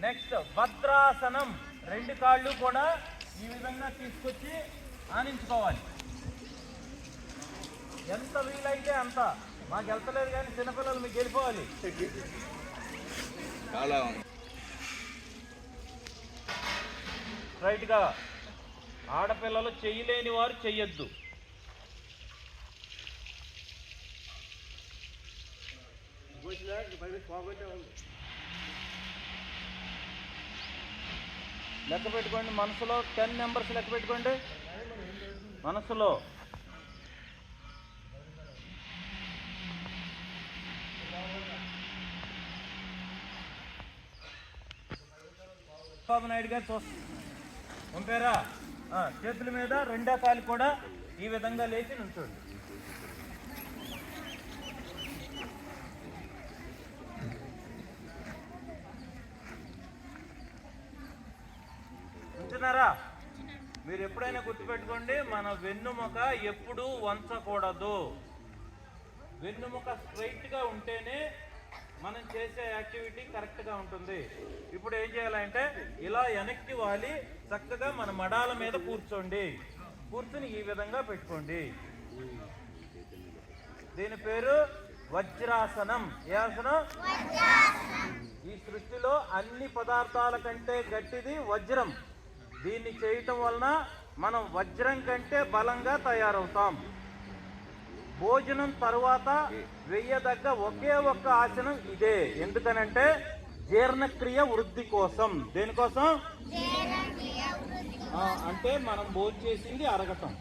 Next భద్రాసనం, రెండు కాళ్ళు కూడా ఈ విధంగా తీసుకొచ్చి ఆనించుకోవాలి. ఎంత వీలైతే అంత. మాకు వెళ్తలేదు కానీ చిన్నపిల్లలు మీకు వెళ్ళిపోవాలి. స్ట్రైట్గా. ఆడపిల్లలు చెయ్యలేని వారు చెయ్యొద్దు. లెక్క పెట్టుకోండి మనసులో. 10 నెంబర్స్ లెక్క పెట్టుకోండి మనసులో. బాబు నాయుడు గారు పంపారా? చేతుల మీద రెండో కాలు కూడా ఈ విధంగా లేచి నుంచోండి. ఉంటున్నారా? మీరు ఎప్పుడైనా గుర్తుపెట్టుకోండి, మన వెన్నుముక ఎప్పుడూ వంచకూడదు. వెన్నుముక స్ట్రైట్గా ఉంటేనే మనం చేసే యాక్టివిటీ కరెక్ట్గా ఉంటుంది. ఇప్పుడు ఏం చేయాలంటే ఇలా వెనక్కి వాలి చక్కగా మన మడాల మీద కూర్చోండి. కూర్చుని ఈ విధంగా పెట్టుకోండి. దీని పేరు వజ్రాసనం. ఏ ఆసనం? ఈ సృష్టిలో అన్ని పదార్థాల కంటే గట్టిది వజ్రం. దీన్ని చేయటం వలన మనం వజ్రం కంటే బలంగా తయారవుతాం. భోజనం తరువాత వెయ్యదగ్గ ఒకే ఒక్క ఆసనం ఇదే. ఎందుకనంటే జీర్ణక్రియ వృద్ధి కోసం. దేనికోసం అంటే మనం భోజనం చేసింది అరగటం.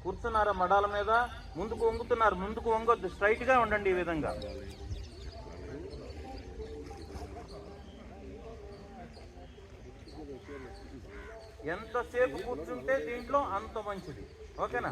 కూర్చున్నారా మడాల మీద? ముందుకు వంగుతున్నారు. ముందుకు వంగొద్దు, స్ట్రైట్ గా ఉండండి. ఈ విధంగా ఎంతసేపు కూర్చుంటే దీంట్లో అంత మంచిది. ఓకేనా?